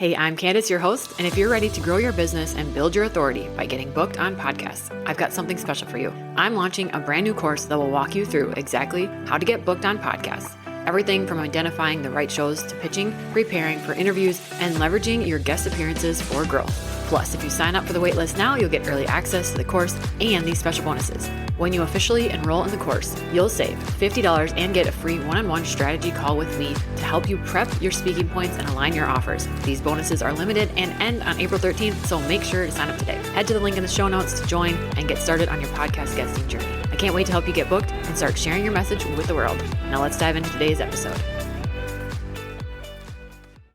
Hey, I'm Candace, your host, and if you're ready to grow your business and build your authority by getting booked on podcasts, I've got something special for you. I'm launching a brand new course that will walk you through exactly how to get booked on podcasts. Everything from identifying the right shows to pitching, preparing for interviews, and leveraging your guest appearances for growth. Plus, if you sign up for the waitlist now, you'll get early access to the course and these special bonuses. When you officially enroll in the course, you'll save $50 and get a free one-on-one strategy call with me to help you prep your speaking points and align your offers. These bonuses are limited and end on April 13th, so make sure to sign up today. Head to the link in the show notes to join and get started on your podcast guesting journey. I can't wait to help you get booked and start sharing your message with the world. Now let's dive into today's episode.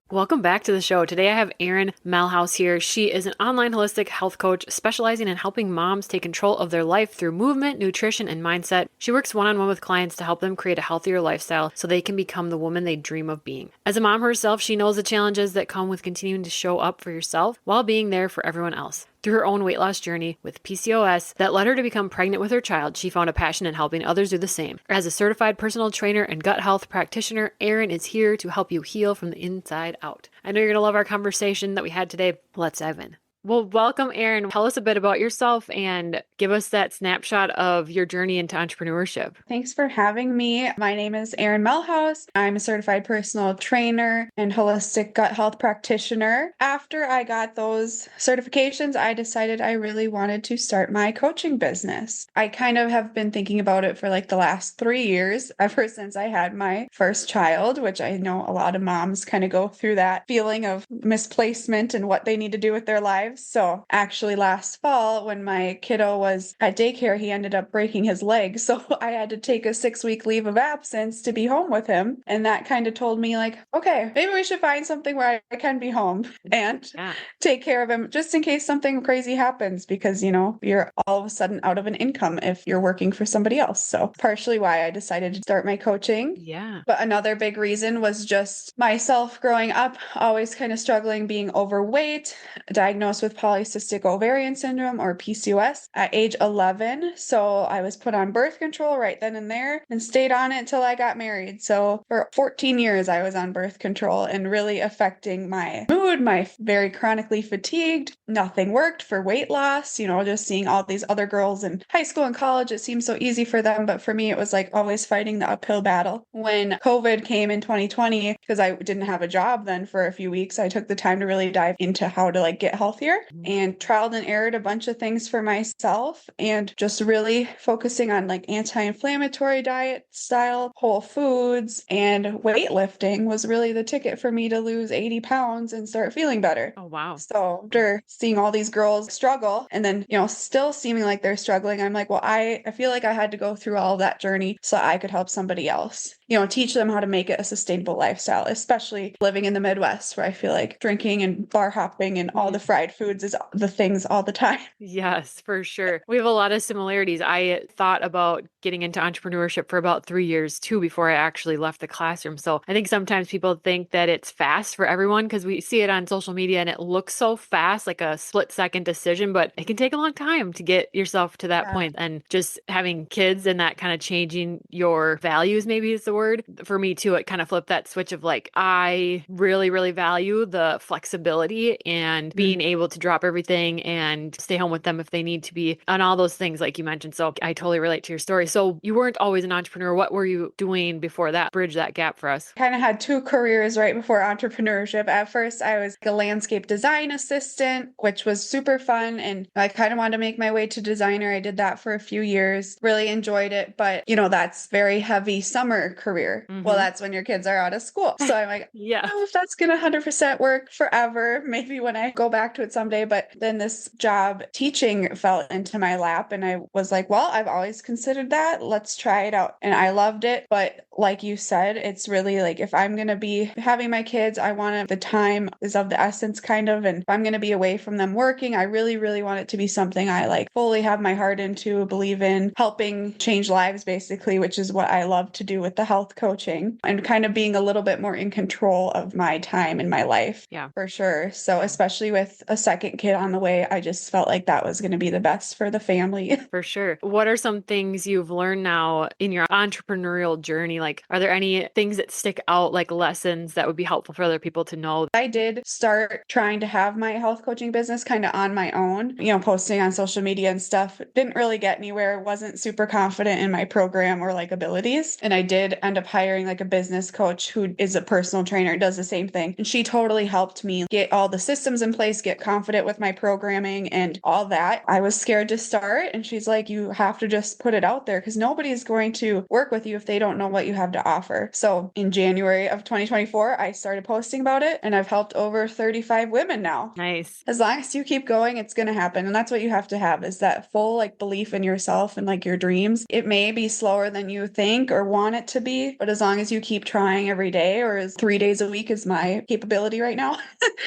Welcome back to the show. Today I have Erin Melhouse here. She is an online holistic health coach specializing in helping moms take control of their life through movement, nutrition, and mindset. She works one-on-one with clients to help them create a healthier lifestyle so they can become the woman they dream of being. As a mom herself, she knows the challenges that come with continuing to show up for yourself while being there for everyone else. Through her own weight loss journey with PCOS that led her to become pregnant with her child, she found a passion in helping others do the same. As a certified personal trainer and gut health practitioner, Erin is here to help you heal from the inside out. I know you're going to love our conversation that we had today. Let's dive in. Well, welcome, Erin. Tell us a bit about yourself and give us that snapshot of your journey into entrepreneurship. Thanks for having me. My name is Erin Melhouse. I'm a certified personal trainer and holistic gut health practitioner. After I got those certifications, I decided I really wanted to start my coaching business. I kind of have been thinking about it for like the last 3 years, ever since I had my first child, which I know a lot of moms kind of go through that feeling of misplacement and what they need to do with their lives. So actually last fall when my kiddo was at daycare, he ended up breaking his leg. So I had to take a 6-week leave of absence to be home with him. And that kind of told me like, okay, maybe we should find something where I can be home and take care of him just in case something crazy happens because, you know, you're all of a sudden out of an income if you're working for somebody else. So partially why I decided to start my coaching. Yeah. But another big reason was just myself growing up, always kind of struggling being overweight, diagnosed with polycystic ovarian syndrome or PCOS at age 11. So I was put on birth control right then and there and stayed on it until I got married. So for 14 years, I was on birth control and really affecting my mood, my very chronically fatigued. Nothing worked for weight loss, you know, just seeing all these other girls in high school and college. It seemed so easy for them. But for me, it was like always fighting the uphill battle. When COVID came in 2020, because I didn't have a job then for a few weeks, I took the time to really dive into how to like get healthier and trialed and errored a bunch of things for myself and just really focusing on like anti-inflammatory diet style, whole foods, and weightlifting was really the ticket for me to lose 80 pounds and start feeling better. Oh, wow. So after seeing all these girls struggle and then, you know, still seeming like they're struggling, I'm like, well, I feel like I had to go through all that journey so I could help somebody else, you know, teach them how to make it a sustainable lifestyle, especially living in the Midwest where I feel like drinking and bar hopping and all the fried foods is the things all the time. Yes, for sure. We have a lot of similarities. I thought about getting into entrepreneurship for about 3 years too before I actually left the classroom. So I think sometimes people think that it's fast for everyone because we see it on social media and it looks so fast, like a split-second decision, but it can take a long time to get yourself to that point. And just having kids and that kind of changing your values, maybe is the word. For me too, it kind of flipped that switch of like, I really, really value the flexibility and being able to drop everything and stay home with them if they need to be and all those things like you mentioned. So I totally relate to your story. So you weren't always an entrepreneur. What were you doing before that? Bridge that gap for us. Kind of had 2 careers right before entrepreneurship. At first, I was a landscape design assistant, which was super fun. And I kind of wanted to make my way to designer. I did that for a few years, really enjoyed it. But, you know, that's very heavy summer career. Well, that's when your kids are out of school. So I'm like, I don't know if that's going to 100% work forever. Maybe when I go back to it someday. But then this job teaching fell into my lap and I was like, well, I've always considered that. Let's try it out. And I loved it. But like you said, it's really like if I'm going to be having my kids, I want the time is of the essence kind of. And if I'm going to be away from them working, I really, really want it to be something I like fully have my heart into, believe in, helping change lives basically, which is what I love to do with the health health coaching and kind of being a little bit more in control of my time in my life. Yeah. For sure. So especially with a second kid on the way, I just felt like that was going to be the best for the family. For sure. What are some things you've learned now in your entrepreneurial journey? Like, are there any things that stick out, like lessons that would be helpful for other people to know? I did start trying to have my health coaching business kind of on my own, posting on social media and stuff. Didn't really get anywhere, wasn't super confident in my program or like abilities. And I did end up hiring like a business coach who is a personal trainer, does the same thing. And she totally helped me get all the systems in place, get confident with my programming and all that. I was scared to start. And she's like, you have to just put it out there because nobody's going to work with you if they don't know what you have to offer. So in January of 2024, I started posting about it and I've helped over 35 women now. Nice. As long as you keep going, it's going to happen. And that's what you have to have is that full like belief in yourself and like your dreams. It may be slower than you think or want it to be, but as long as you keep trying every day, or as 3 days a week is my capability right now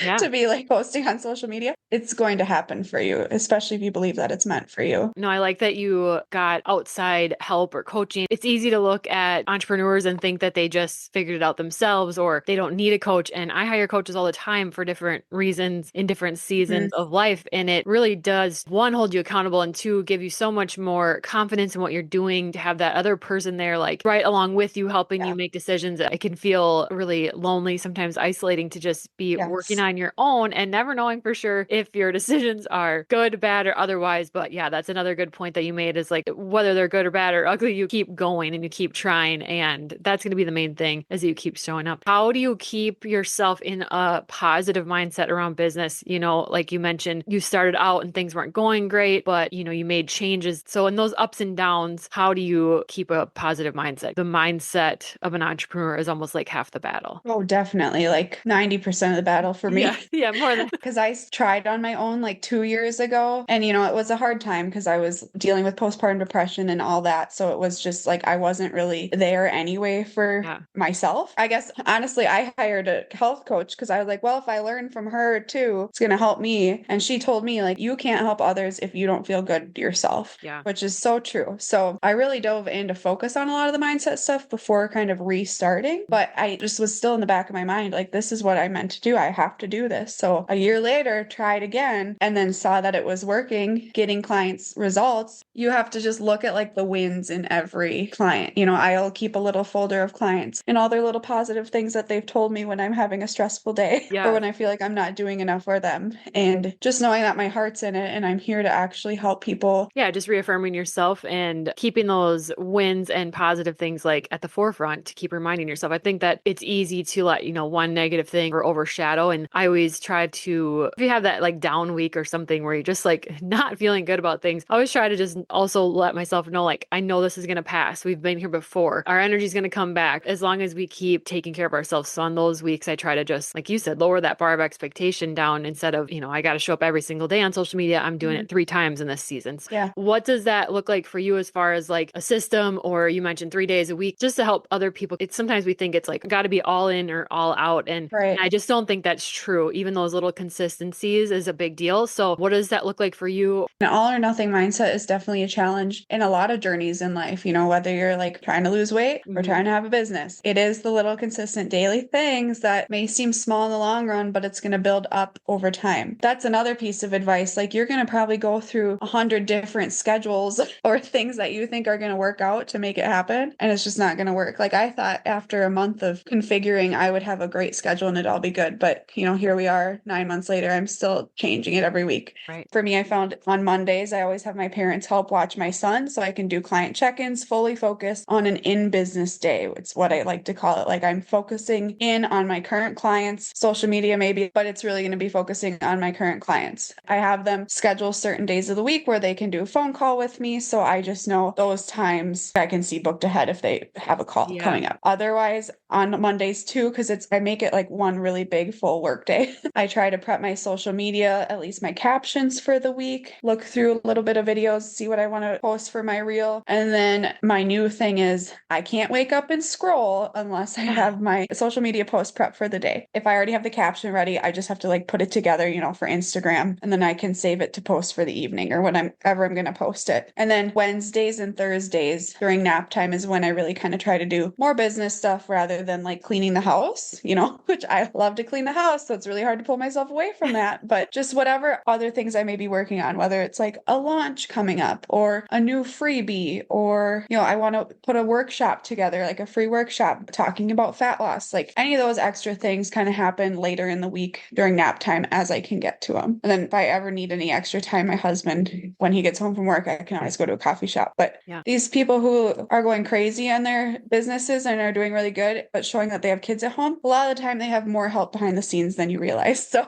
Yeah. to be like posting on social media, it's going to happen for you, especially if you believe that it's meant for you. No, I like that you got outside help or coaching. It's easy to look at entrepreneurs and think that they just figured it out themselves or they don't need a coach. And I hire coaches all the time for different reasons in different seasons of life. And it really does, one, hold you accountable, and two, give you so much more confidence in what you're doing to have that other person there, like right along with you, helping you make decisions. It can feel really lonely, sometimes isolating to just be working on your own and never knowing for sure if your decisions are good, bad, or otherwise. But yeah, that's another good point that you made is like whether they're good or bad or ugly, you keep going and you keep trying. And that's going to be the main thing as you keep showing up. How do you keep yourself in a positive mindset around business? Like you mentioned, you started out and things weren't going great, but you made changes. So in those ups and downs, how do you keep a positive mindset? The mindset of an entrepreneur is almost like half the battle. Oh, definitely. Like 90% of the battle for me. Yeah, more than because I tried on my own like 2 years ago. And, it was a hard time because I was dealing with postpartum depression and all that. So it was just like I wasn't really there anyway for myself. I guess, honestly, I hired a health coach because I was like, well, if I learn from her too, it's going to help me. And she told me, like, you can't help others if you don't feel good yourself, which is so true. So I really dove in to focus on a lot of the mindset stuff before kind of restarting. But I just was still in the back of my mind, like, this is what I meant to do. I have to do this. So a year later, tried again and then saw that it was working, getting clients results. You have to just look at like the wins in every client. I'll keep a little folder of clients and all their little positive things that they've told me when I'm having a stressful day or when I feel like I'm not doing enough for them. And just knowing that my heart's in it and I'm here to actually help people. Yeah, just reaffirming yourself and keeping those wins and positive things like at the forefront to keep reminding yourself. I think that it's easy to let, one negative thing or overshadow. And I always try to, if you have that like down week or something where you're just like not feeling good about things, I always try to just also let myself know, like, I know this is going to pass. We've been here before. Our energy is going to come back as long as we keep taking care of ourselves. So on those weeks, I try to just, like you said, lower that bar of expectation down instead of, I got to show up every single day on social media. I'm doing it 3 times in this season. Yeah. What does that look like for you as far as like a system, or you mentioned 3 days a week, just to help other people? It's sometimes we think it's like, got to be all in or all out. And I just don't think that's true. Even those little consistencies is a big deal. So what does that look like for you? An all or nothing mindset is definitely a challenge in a lot of journeys in life, whether you're like trying to lose weight or trying to have a business. It is the little consistent daily things that may seem small in the long run, but it's going to build up over time. That's another piece of advice. Like, you're going to probably go through 100 different schedules or things that you think are going to work out to make it happen. And it's just not going to work. Like, I thought after a month of configuring, I would have a great schedule and it'd all be good. But, here we are 9 months later, I'm still changing it every week. Right. For me, I found on Mondays, I always have my parents help watch my son so I can do client check-ins, fully focused on an in-business day. It's what I like to call it. Like, I'm focusing in on my current clients, social media maybe, but it's really going to be focusing on my current clients. I have them schedule certain days of the week where they can do a phone call with me. So I just know those times I can see booked ahead if they have a call coming up. Otherwise, on Mondays too, because I make it like one really big full work day. I try to prep my social media, at least my captions for the week, look through a little bit of videos, see what I want to post for my reel. And then my new thing is I can't wake up and scroll unless I have my social media post prep for the day. If I already have the caption ready, I just have to like put it together, for Instagram, and then I can save it to post for the evening or whenever I'm going to post it. And then Wednesdays and Thursdays during nap time is when I really kind of try to do more business stuff rather than like cleaning the house, which I love to clean the house. So it's really hard to pull myself away from that. But just whatever other things I may be working on, whether it's like a launch coming up or a new freebie, or, I want to put a workshop together, like a free workshop talking about fat loss, like any of those extra things kind of happen later in the week during nap time as I can get to them. And then if I ever need any extra time, my husband, when he gets home from work, I can always go to a coffee shop. But these people who are going crazy in their businesses and are doing really good, but showing that they have kids at home, a lot of the time they have more help behind the scenes than you realize. So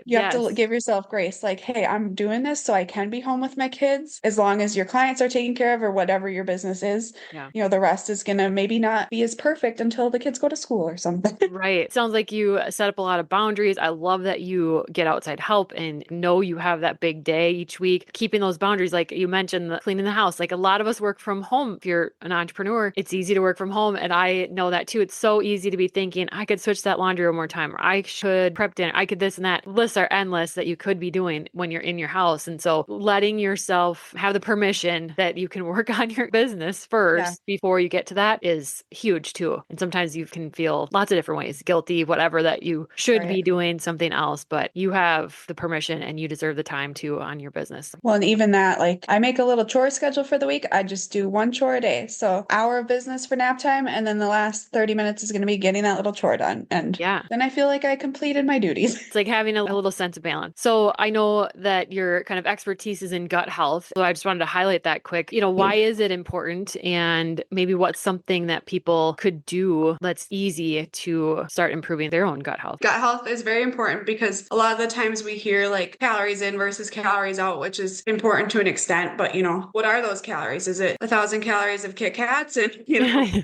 you have to give yourself grace. Like, hey, I'm doing this so I can be home with my kids. As long as your clients are taken care of or whatever your business is, the rest is going to maybe not be as perfect until the kids go to school or something. Right. Sounds like you set up a lot of boundaries. I love that you get outside help and know you have that big day each week. Keeping those boundaries, like you mentioned, cleaning the house. Like a lot of us work from home. If you're an entrepreneur, it's easy to work from home. And I know that too. It's so easy to be thinking, I could switch that laundry one more time, or I should prep dinner. I could this and that. Lists are endless that you could be doing when you're in your house. And so letting yourself have the permission that you can work on your business first before you get to that is huge too. And sometimes you can feel lots of different ways, guilty, whatever, that you should be doing something else, but you have the permission and you deserve the time too on your business. Well, and even that, like I make a little chore schedule for the week. I just do one chore a day. So hour of business for nap time. And then the last 30 minutes is going to be getting that little chore done. And then I feel like I completed my duties. It's like having a little sense of balance. So I know that your kind of expertise is in gut health. So I just wanted to highlight that quick. Why is it important? And maybe what's something that people could do that's easy to start improving their own gut health? Gut health is very important because a lot of the times we hear like calories in versus calories out, which is important to an extent. But, what are those calories? Is it 1,000 calories of Kit Kats and,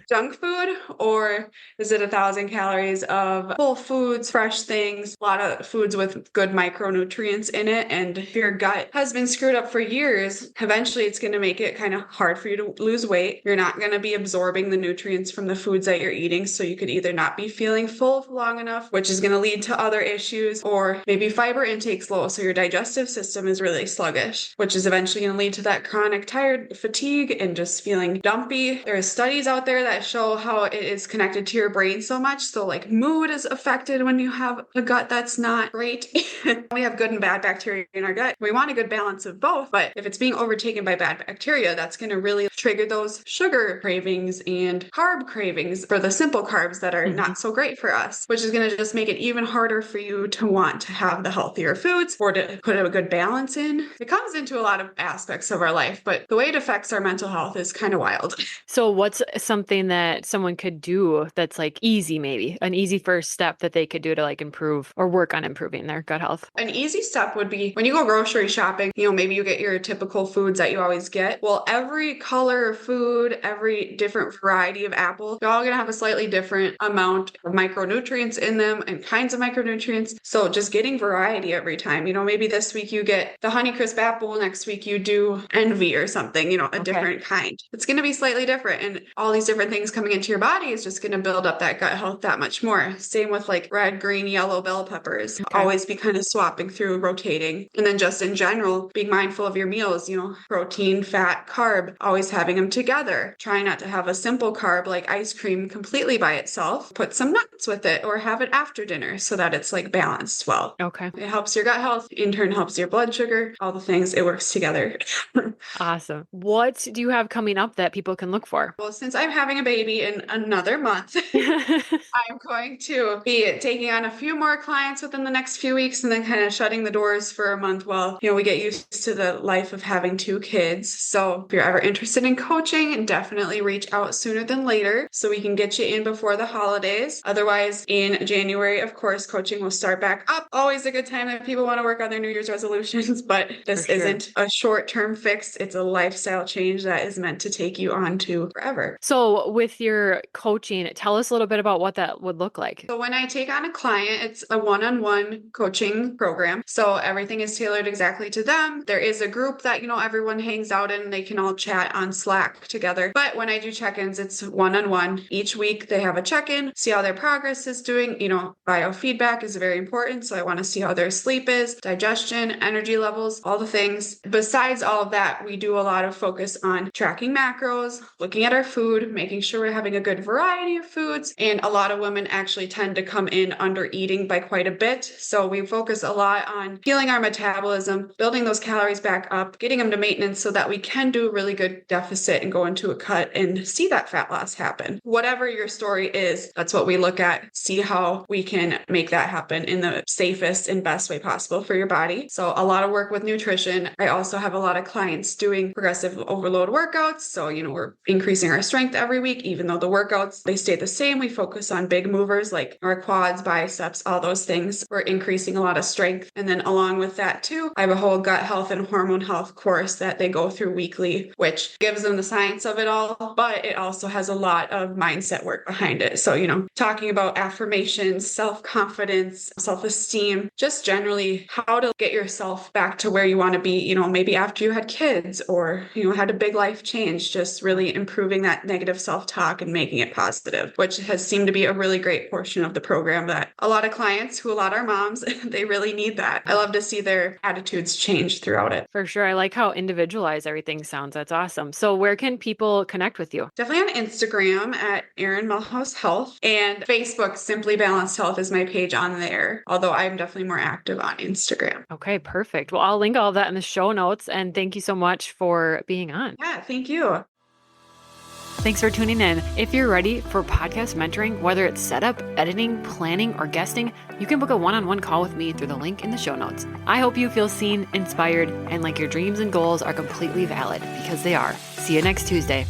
junk food? Or is it 1,000 calories of whole foods, fresh things, a lot of foods with good micronutrients in it? And if your gut has been screwed up for years, eventually it's going to make it kind of hard for you to lose weight. You're not going to be absorbing the nutrients from the foods that you're eating. So you could either not be feeling full long enough, which is going to lead to other issues, or maybe fiber intake's low. So your digestive system is really sluggish, which is eventually going to lead to that chronic tired fatigue and just feeling dumpy. There are studies out there that show how it is connected to your brain so much. So like mood is affected when you have a gut that's not great. We have good and bad bacteria in our gut. We want a good balance of both, but if it's being overtaken by bad bacteria, that's going to really trigger those sugar cravings and carb cravings for the simple carbs that are not so great for us, which is going to just make it even harder for you to want to have the healthier foods or to put a good balance in. It comes into a lot of aspects of our life, but the way it affects our mental health is kind of wild. So what's something that someone could do that's like easy, maybe an easy first step that they could do to like improve or work on improving their gut health? An easy step would be when you go grocery shopping, maybe you get your typical foods that you always get. Well, every color of food, every different variety of apple, they're all going to have a slightly different amount of micronutrients in them and kinds of micronutrients. So just getting variety every time, maybe this week you get the Honeycrisp apple, next week you do Envy or something, a different kind. It's going to be slightly different. And all these different things coming into your body is just going to build up that gut health that much more. Same with like red, green, yellow bell peppers. Always be kind of swapping through, rotating. And then just in general, being mindful of your meals, protein, fat, carb, always having them together. Try not to have a simple carb like ice cream completely by itself. Put some nuts with it or have it after dinner so that it's like balanced well. Okay. It helps your gut health, in turn helps your blood sugar, all the things, it works together. Awesome. What do you have coming up that people can look for? Well, since I'm having a baby in another month, I'm going to be taking on a few more clients within the next few weeks and then kind of shutting the doors for a month while, we get used to the life of having 2 kids. So if you're ever interested in coaching, definitely reach out sooner than later so we can get you in before the holidays. Otherwise, in January, of course, coaching will start back up. Always a good time that people want to work on their New Year's resolutions, but this isn't a short-term fix. It's a lifestyle change that is meant to take you on to forever. So with your coaching, tell us a little bit about what that would look like. So when I take on a client, it's a one-on-one coaching program. So everything is tailored exactly to them. There is a group that, every everyone hangs out in, they can all chat on Slack together. But when I do check-ins, it's one-on-one. Each week they have a check-in, see how their progress is doing. Biofeedback is very important. So I want to see how their sleep is, digestion, energy levels, all the things. Besides all of that, we do a lot of focus on tracking macros, looking at our food, making sure we're having a good variety of foods. And a lot of women actually tend to come in under eating by quite a bit. So we focus a lot on healing our metabolism, building those calories back up, getting them to maintenance so that we can do a really good deficit and go into a cut and see that fat loss happen. Whatever your story is, that's what we look at, see how we can make that happen in the safest and best way possible for your body. So a lot of work with nutrition. I also have a lot of clients doing progressive overload workouts. So, we're increasing our strength every week, even though the workouts, they stay the same. We focus on big movers like our quads, biceps, all those things. We're increasing a lot of strength. And then along with that too, I have a whole gut health and hormone health course that they go through weekly, which gives them the science of it all, but it also has a lot of mindset work behind it. So, talking about affirmations, self-confidence, self-esteem, just generally how to get yourself back to where you want to be, maybe after you had kids or, had a big life change, just really improving that negative self-talk and making it positive, which has seemed to be a really great portion of the program that a lot of clients who a lot are moms, they really need that. I love to see their attitudes change throughout it. For sure. I like how individualized everything sounds. That's awesome. So where can people connect with you? Definitely on Instagram at Erin Melhouse Health, and Facebook, Simply Balanced Health is my page on there, although I'm definitely more active on Instagram. Okay, perfect. Well, I'll link all of that in the show notes, and thank you so much for being on. Yeah, thank you. Thanks for tuning in. If you're ready for podcast mentoring, whether it's setup, editing, planning, or guesting, you can book a one-on-one call with me through the link in the show notes. I hope you feel seen, inspired, and like your dreams and goals are completely valid, because they are. See you next Tuesday.